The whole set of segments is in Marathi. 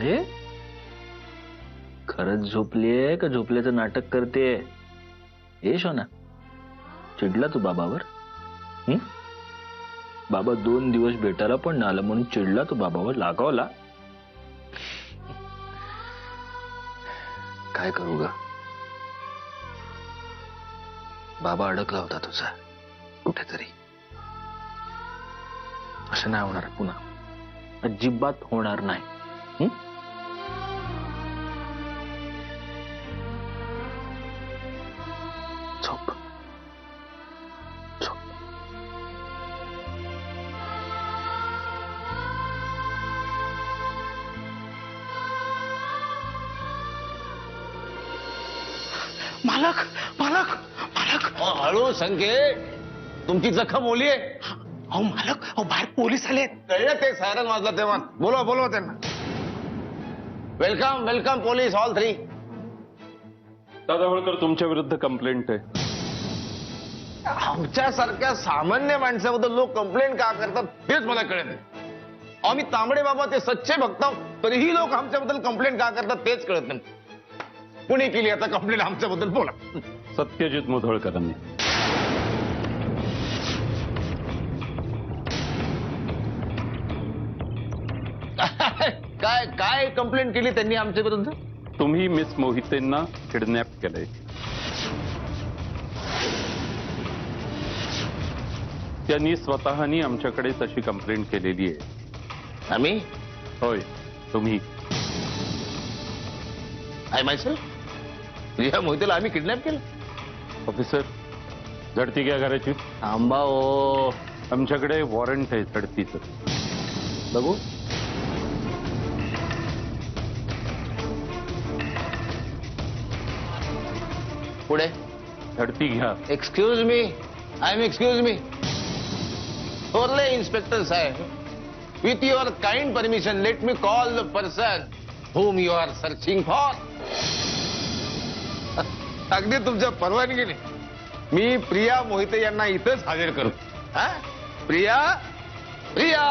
अरे खरंच झोपलीये का झोपल्याचं नाटक करते? हे शोना, चिडला तू बाबावर? बाबा 2 दिवस भेटायला पण नाही आला म्हणून चिडला तू बाबावर, लागावला? काय करू ग, बाबा अडकला होता तुझा कुठेतरी. असं नाही होणार पुन्हा, अजिबात होणार नाही. झोप झोप. मालक मालक मालक. हळू संकेत, तुमची जखम ओली आहे. अहो मालक, अहो बाहेर पोलीस आलेत. कळलं ते सायरन वाजला तेव्हा. बोलवा बोलवा त्यांना. Welcome welcome police all 3. दादावळकर, तुमच्या विरुद्ध कंप्लेंट आहे. आमच्यासारख्या सामान्य माणसाबद्दल लोक कंप्लेंट का करतात हेच मला कळत नाही. आम्ही तांबडे बाबा ते सच्चे भक्त आहोत, तरीही लोक आमच्याबद्दल कंप्लेंट का करतात तेच कळत नाही. कुणी केली आता कंप्लेंट आमच्याबद्दल? बोला. सत्यजित मुधोळकरांनी. काय काय कंप्लेंट केली त्यांनी आमच्या विरुद्ध? तुम्ही मिस मोहितेंना किडनॅप केलंय. त्यांनी स्वतःनी आमच्याकडे तशी कंप्लेंट केलेली आहे. आम्ही? होय, तुम्ही. I myself? प्रिया मोहितेला आम्ही किडनॅप केलं? ऑफिसर, झडती घ्या घराची. थांबा ओ, आमच्याकडे वॉरंट आहे झडतीचं. बघू. पुढे. झडती घ्या. Excuse me, I am excuse me. थोरले इन्स्पेक्टर साहेब, with your kind permission let me call the person whom you are searching for. अगदी तुमच्या परवानगीने मी प्रिया मोहिते यांना इथंच हजर करतो. प्रिया, प्रिया,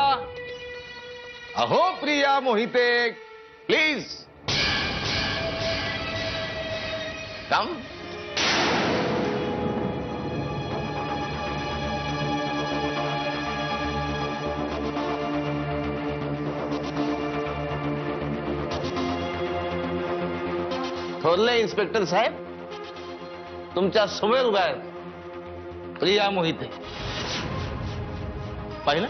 अहो प्रिया मोहिते, प्लीज कम. थोरले इन्स्पेक्टर साहेब, तुमच्या समोर उभा आहे प्रिया मोहिते. पाहिलं?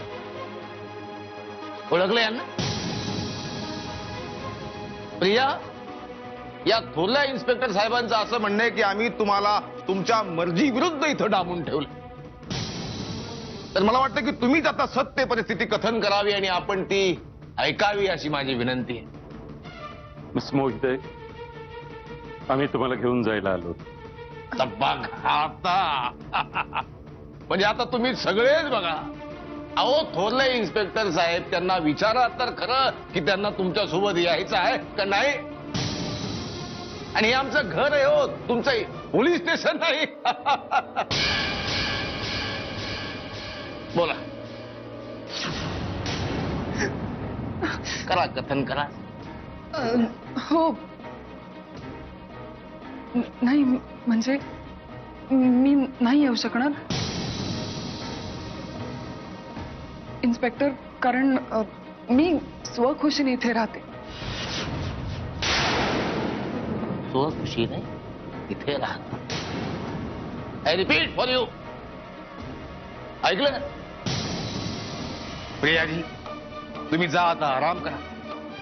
ओळखलं यांना? प्रिया, या थोरल्या इन्स्पेक्टर साहेबांचं असं म्हणणं आहे की आम्ही तुम्हाला तुमच्या मर्जी विरुद्ध इथं डांबून ठेवलं. तर मला वाटतं की तुम्हीच आता सत्य परिस्थिती कथन करावी आणि आपण ती ऐकावी अशी माझी विनंती आहे. मिस मोहिते, आम्ही तुम्हाला घेऊन जायला आलो. आता म्हणजे आता तुम्ही सगळेच बघा. अहो थोरले इन्स्पेक्टर साहेब, त्यांना विचारा तर खरं की त्यांना तुमच्या सोबत यायचं आहे का नाही. आणि हे आमचं घर आहे हो, तुमचं पोलीस स्टेशन नाही. बोला, करा कथन करा. हो, नाही म्हणजे मी नाही येऊ शकणार इन्स्पेक्टर, कारण मी स्वखुशीने इथे राहते. स्वखुशीने इथे राहतो? I repeat for you. ऐकलं? प्रियाजी, तुम्ही जा आता, आराम करा.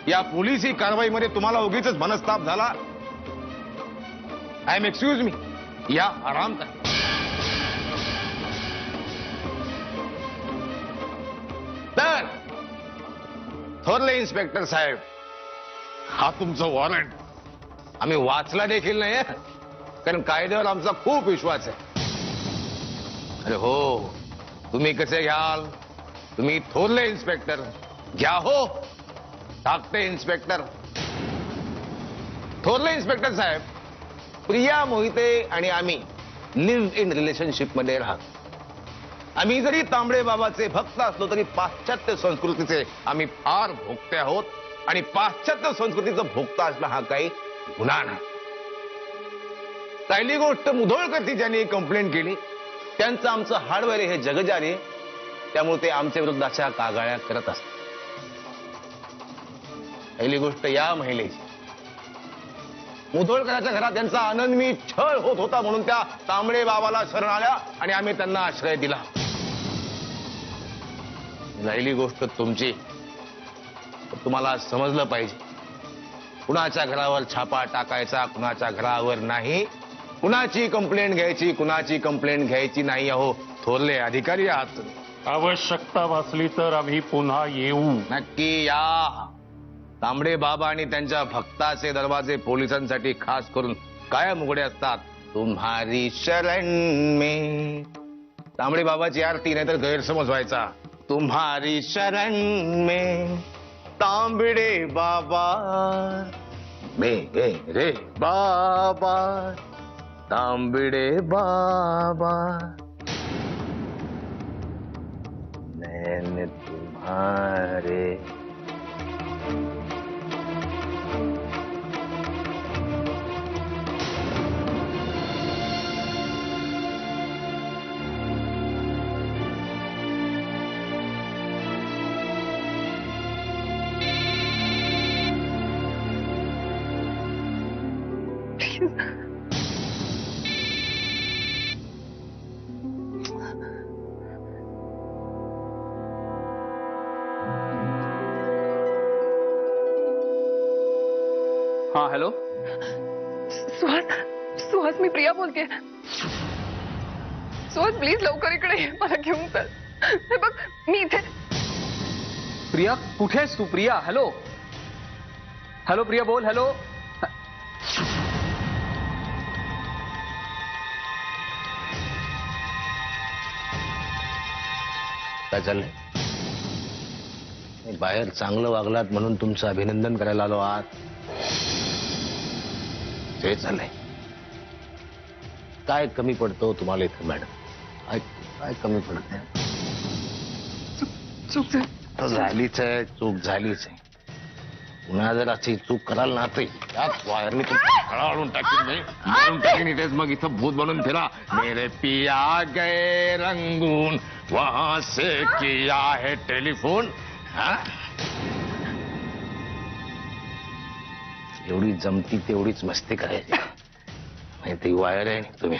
या पोलिसी कारवाईमध्ये तुम्हाला उगीच मनस्ताप झाला. I am excuse me. या, आराम करा. तर थोरले इन्स्पेक्टर साहेब, हा तुमचं वॉरंट आम्ही वाचला देखील नाही, कारण कायद्यावर आमचा खूप विश्वास आहे. अरे हो, तुम्ही कसे घ्याल? तुम्ही थोरले इन्स्पेक्टर घ्या हो, धाकटे इन्स्पेक्टर. थोरले इन्स्पेक्टर साहेब, प्रिया मोहिते आणि आम्ही लिव्ह इन रिलेशनशिप मध्ये राहतो. आम्ही जरी तांबडे बाबाचे भक्त असलो तरी पाश्चात्य संस्कृतीचे आम्ही फार भोगते आहोत. आणि पाश्चात्य संस्कृतीचं भोगता असणं हा काही गुन्हा नाही. पहिली गोष्ट, मुधोळकर ज्यांनी कंप्लेंट केली त्यांचं आमचं हार्डवेअर हे जगजारी, त्यामुळे ते आमच्या विरुद्ध अशा कागाळ्या करत असतात. पहिली गोष्ट या महिलेची, मुधोळकरांच्या घरात त्यांचा आनंदमी छळ होत होता म्हणून त्या तांबडे बाबाला शरण आल्या आणि आम्ही त्यांना आश्रय दिला. राहिली गोष्ट तुमची, तुम्हाला समजलं पाहिजे, कुणाच्या घरावर छापा टाकायचा, कुणाच्या घरावर नाही. कुणाची कंप्लेंट घ्यायची, कुणाची कंप्लेंट घ्यायची नाही. अहो थोरले अधिकारी आहात, आवश्यकता भासली तर आम्ही पुन्हा येऊ. नक्की या. तांबडे बाबा आणि त्यांच्या भक्ताचे दरवाजे पोलिसांसाठी खास करून कायम उघडे असतात. तुम्हारी शरण में, तांबडे बाबाची आरती, नाहीतर गैरसमज व्हायचा. तुम्हारी शरण में तांबडे बाबा, रे बाबा, तांबडे बाबा, नैन तुम्हारे. हा हॅलो. सुहास, मी प्रिया बोलते. सुहास प्लीज लवकर इकडे ये, मला घेऊन चल. हे बघ मी इथे. प्रिया कुठे आहेस तू? प्रिया हॅलो. हॅलो प्रिया बोल. हॅलो. काय चाललंय? बाहेर चांगलं वागलात म्हणून तुमचं अभिनंदन करायला आलो आहात. ते चाललंय. काय कमी पडतो तुम्हाला इथं मॅडम? काय कमी पडत नाही? चूक झालीच आहे, चूक झालीच आहे. पुन्हा जर अशी चूक कराल ना तर त्याच वायरने खळाळून टाकीन नाही, मारून टाकीन इथेच. मग इथं भूत बनून फिरा. मेरे पिया गए रंगून वहां से किया है टेलिफोन. हा, एवढी जमती तेवढीच मस्ती करायची. नाही ती वायर आहे तुम्ही.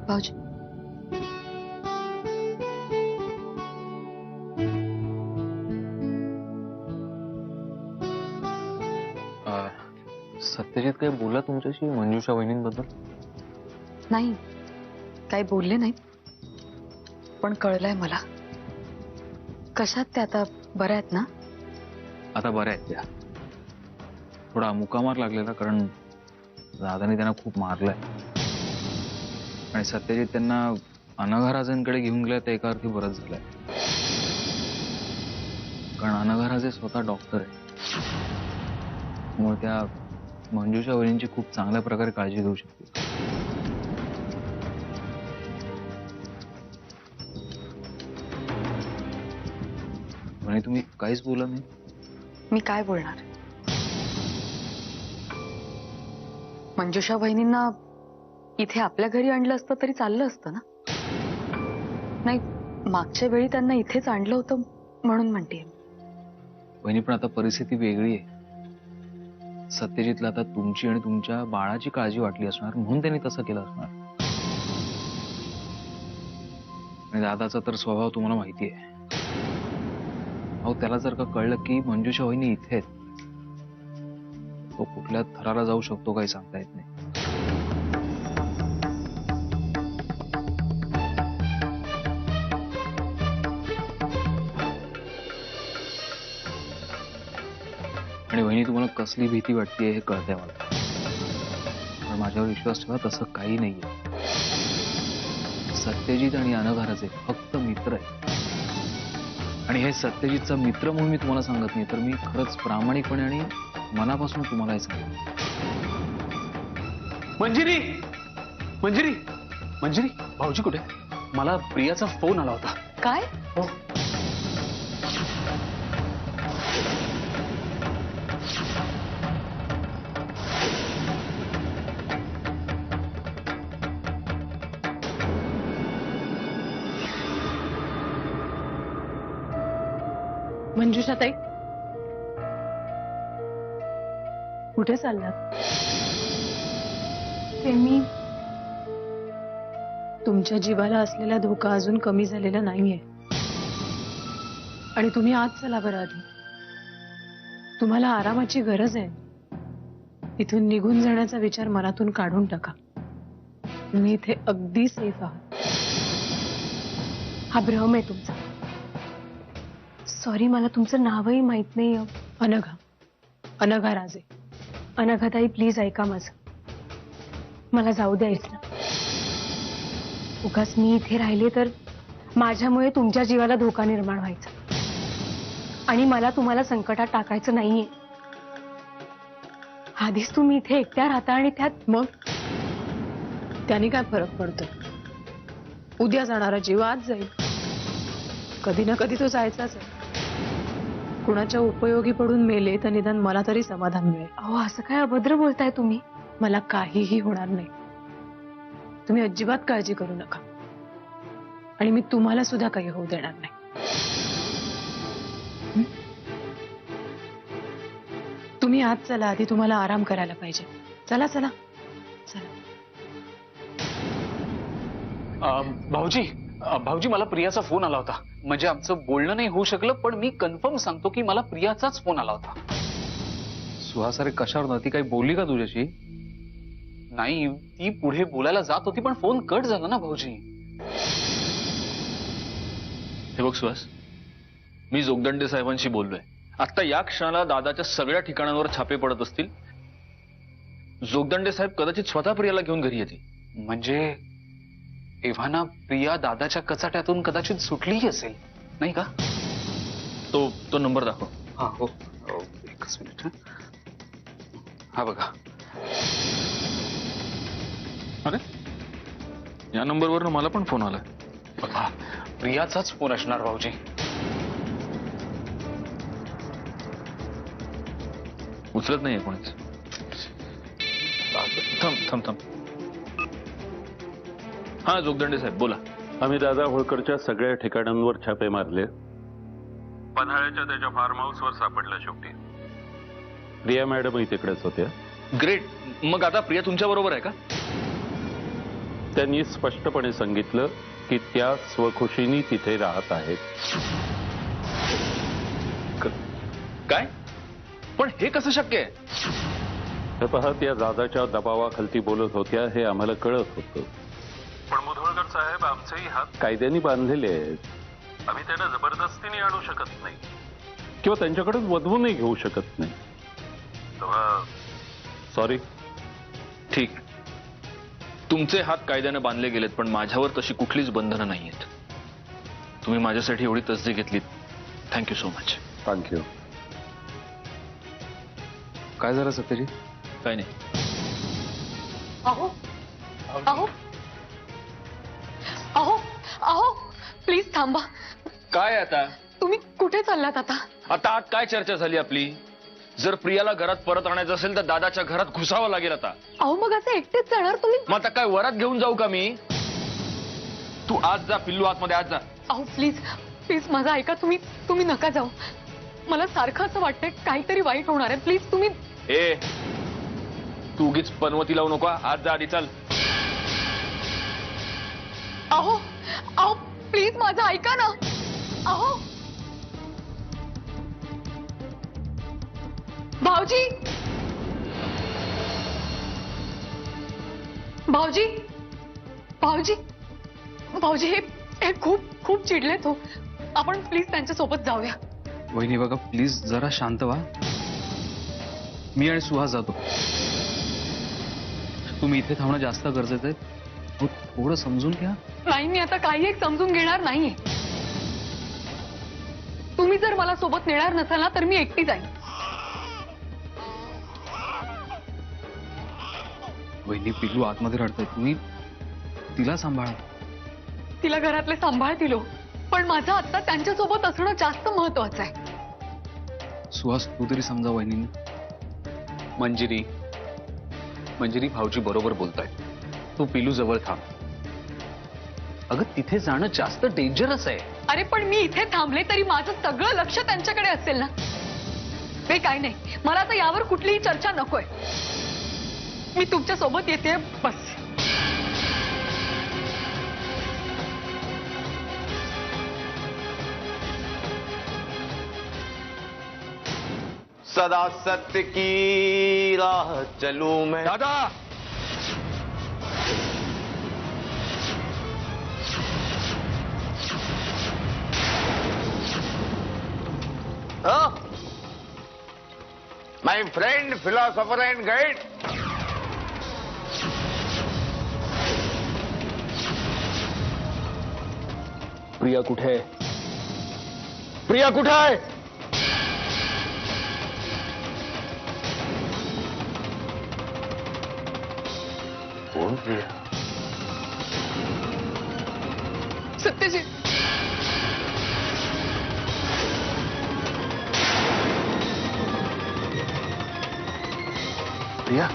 भाऊजी. सत्यजित काही बोला तुमच्याशी मंजुषा वहिनींबद्दल? नाही, काही बोलले नाही, पण कळलंय मला. कशात त्या आता बऱ्या आहेत ना? आता बऱ्या आहेत त्या. थोडा मुकामार लागलेला, कारण दादाने त्यांना खूप मारलंय आणि सत्यजित त्यांना अनघराजांकडे घेऊन गेल्या. त्या एका अर्थी बरंच झालंय, कारण अनघराजे स्वतः डॉक्टर आहे. त्यामुळे त्या मंजुषा वहिनींची खूप चांगल्या प्रकारे काळजी घेऊ शकते. आणि तुम्ही काहीच बोला नाही. मी काय बोलणार? मंजुषा वहिनींना इथे आपल्या घरी आणलं असतं तरी चाललं असतं ना? नाही, मागच्या वेळी त्यांना इथेच आणलं होतं म्हणून म्हणते. वहिनी पण आता परिस्थिती वेगळी आहे. सत्यजितला आता तुमची आणि तुमच्या बाळाची काळजी वाटली असणार म्हणून त्यांनी तसं केलं असणार. आणि दादाचा तर स्वभाव तुम्हाला माहिती आहे. अहो त्याला जर का कळलं की मंजुषा वहिनी इथे आहेत, तो कुठल्या थराला जाऊ शकतो काही सांगता येत नाही. आणि वहिनी तुम्हाला कसली भीती वाटते हे कळतंय मला, पण माझ्यावर विश्वास ठेवा, तसं काही नाहीये. सत्यजित आणि अनघराचे फक्त मित्र आहेत. आणि हे सत्यजितचा मित्र म्हणून मी तुम्हाला सांगत नाही, तर मी खरंच प्रामाणिकपणे आणि मनापासून तुम्हाला हे सांगतो. मंजिरी मंजिरी मंजिरी, भाऊजी कुठे? मला प्रियाचा फोन आला होता. काय? हो. मंजुषाताई, कुठे चाललात? ते मी तुमच्या जीवाला असलेला धोका अजून कमी झालेला नाहीये आणि तुम्ही आज चला बरं. आधी तुम्हाला आरामाची गरज आहे. इथून निघून जाण्याचा विचार मनातून काढून टाका. तुम्ही इथे अगदी सेफ आहात. हा भ्रम आहे तुमचा. सॉरी, मला तुमचं नावही माहित नाही. अनघा, अनघा राजे. अनघाताई, प्लीज ऐका माझं. मला जाऊ द्या इथलं. उगाच मी इथे राहिले तर माझ्यामुळे तुमच्या जीवाला धोका निर्माण व्हायचा आणि मला तुम्हाला संकटात टाकायचं नाहीये. आधीच तुम्ही इथे एकट्या राहता आणि त्यात मग त्याने काय फरक पडतो? उद्या जाणारा जीव आज जाईल. कधी ना कधी तो जायचाच आहे. कुणाच्या उपयोगी पडून मेले तर निदान मला तरी समाधान मिळेल. अहो, असं काय अभद्र बोलताय तुम्ही? मला काहीही होणार नाही. तुम्ही अजिबात काळजी करू नका आणि मी तुम्हाला सुद्धा काही होऊ देणार नाही. हं? तुम्ही आज चला. आधी तुम्हाला आराम करायला पाहिजे. चला चला चला. भाऊजी भाऊजी, मला प्रियाचा फोन आला होता. म्हणजे आमचं बोलणं नाही होऊ शकलं, पण मी कन्फर्म सांगतो की मला प्रियाचाच फोन आला होता. सुहास, अरे कशावर ना ती काही बोलली का तुझ्याशी? नाही, ती पुढे बोलायला जात होती पण फोन कट झाला ना भाऊजी. हे बघ सुहास, मी जोगदंडे साहेबांशी बोललोय. आता या क्षणाला दादाच्या सगळ्या ठिकाणांवर छापे पडत असतील. जोगदंडे साहेब कदाचित स्वतः प्रियाला घेऊन घरी येतील. म्हणजे एव्हाना प्रिया दादाच्या कचाट्यातून कदाचित सुटलीही असेल, नाही का? तो नंबर दाखव. हा, हो. एकच मिनिट. हा बघा. अरे, या नंबरवरून मला पण फोन आलाय. बघा, प्रियाचाच फोन असणार भाऊजी. उचलत नाहीये कोणीच. थांब. हा, जोगदंडे साहेब बोला. आम्ही दादा होळकरच्या सगळ्या ठिकाणांवर छापे मारले. पन्हाळ्याच्या त्याच्या फार्म हाऊसवर सापडला शेवटी. प्रिया मॅडमही तिकडेच होत्या. ग्रेट. मग आता प्रिया तुमच्या बरोबर आहे का? त्यांनी स्पष्टपणे सांगितलं की त्या स्वखुशीने तिथे राहत आहेत. काय? पण हे कसं शक्य आहे? हे पहा, त्या दादाच्या दबावाखालती बोलत होत्या हे आम्हाला कळत होतं. पण मुधोळकर साहेब आमचेही हात कायद्याने बांधलेले आहेत. आम्ही त्यांना जबरदस्तीने आणू शकत नाही किंवा त्यांच्याकडून वधवूनही घेऊ शकत नाही. सॉरी. ठीक, तुमचे हात कायद्याने बांधले गेलेत, पण माझ्यावर तशी कुठलीच बंधनं नाहीयेत. तुम्ही माझ्यासाठी एवढी तसदी घेतलीत, थँक्यू सो मच. थँक्यू. काय झालं सत्यजित? काय नाही. अहो अहो अहो अहो, प्लीज थांबा. काय आता? तुम्ही कुठे चाललात आता? आता आत काय चर्चा झाली आपली? जर प्रियाला घरात परत आणायचं असेल तर दादाच्या घरात घुसावं लागेल आता. अहो, मग असं एकटेच जाणार तुम्ही? मग आता काय वरात घेऊन जाऊ का मी? तू आज जा पिल्लू, आतमध्ये आज जा. अहो प्लीज माझं ऐका. तुम्ही नका जाऊ. मला सारखं असं वाटतंय काहीतरी वाईट होणार आहे. प्लीज तुम्ही. ए, तू उगीच पनवती लावू नको. आज जा आधी, चल. अहो प्लीज माझं ऐका ना. अहो भाऊजी भाऊजी भाऊजी भाऊजी हे खूप चिडलेत हो. आपण प्लीज त्यांच्या सोबत जाऊया. वहिनी बघा, प्लीज जरा शांत व्हा. मी आणि सुहास जातो. तुम्ही इथे थांबणं जास्त गरजेचं आहे. थोडं समजून घ्या. नाही, मी आता काही एक समजून घेणार नाहीये. तुम्ही जर मला सोबत नेणार नसाल ना तर मी एकटी जाईन. वहिनी, पिल्लू आतमध्ये रडतंय, तुम्ही तिला सांभाळा. तिला घरातले सांभाळतील हो, पण माझं आता त्यांच्यासोबत असणं जास्त महत्वाचं आहे. सुहास, तू तरी समजा वहिनी. मंजिरी, मंजिरी, भाऊजी बरोबर बोलताय. तू पिलू जवळ थांब. अगं तिथे जाणं जास्त डेंजरस आहे. अरे पण मी इथे थांबले तरी माझं सगळं लक्ष त्यांच्याकडे असेल ना. ते काय नाही, मला आता यावर कुठलीही चर्चा नकोय. मी तुमच्या सोबत येते बस. सदा सत्य की राह चलूं मैं. दादा, my friend, philosopher and guide. Priya कुठे आहे? प्रिया कुठे आहे? कोण प्रिया? सत्यजित, प्रिया?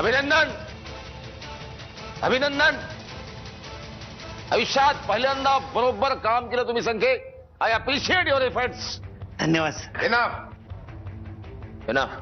अभिनंदन, अभिनंदन. आयुष्यात पहिल्यांदा बरोबर काम केलं तुम्ही संख्ये. I appreciate your efforts. धन्यवाद सर. Enough, enough.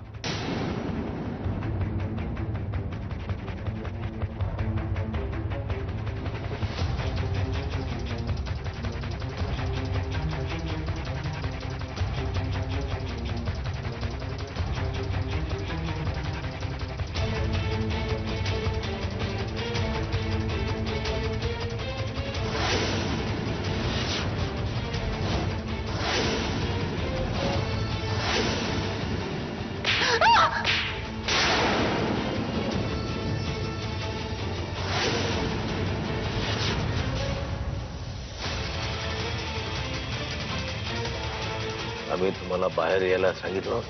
आम्ही तुम्हाला बाहेर यायला सांगितलं.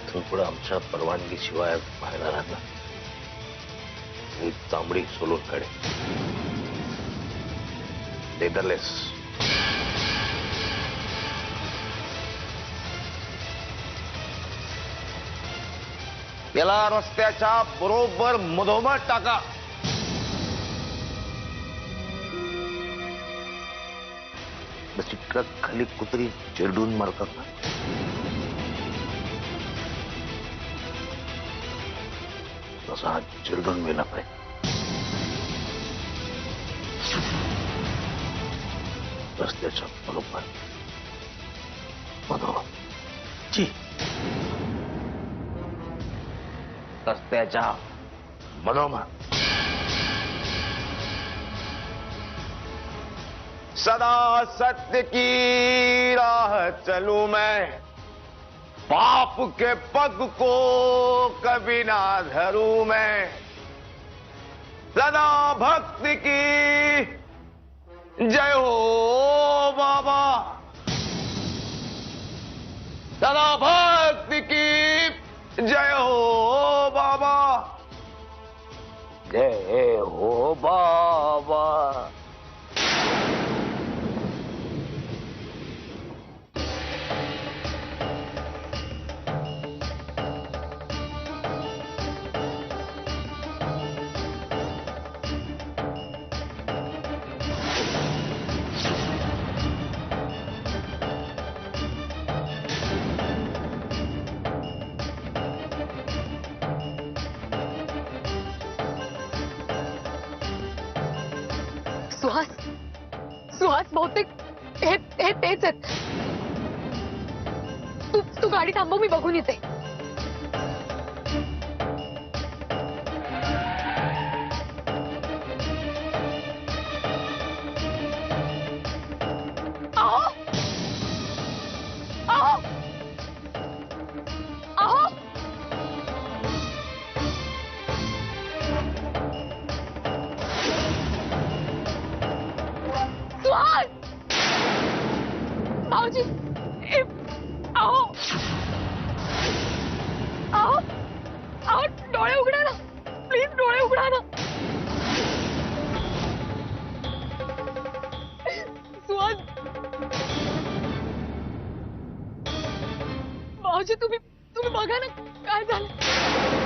तुम्ही पुढे आमच्या परवानगी शिवाय बाहेर राहत ना. ही चांबडी सोलून काढे. लेदरलेस. याला रस्त्याच्या बरोबर मधोमध टाका. जशी ट्रक खाली कुत्री चिरडून मारतात ना, तसा हा चिरडून मेला पाहिजे. रस्त्याच्या बरोबर मधोमध. जी. रस्त्याच्या मधोमध. सदा सत्य की राह चलूं मैं, पाप के पग को कभी ना धरूं मैं. सदा भक्ति की जय हो बाबा. सदा भक्ति की जय हो बाबा. जय हो बाबा. सुहास सुहास बहुतेक हे हे तेच आहेत. तू गाडी थांबव, मी बघून येते. अहो अहो अहो सुहास भाऊजी अहो अहो अहो डोळे उघडा ना, प्लीज डोळे उघडा ना. सुहास भाऊजी तुम्ही बघा ना काय झालं.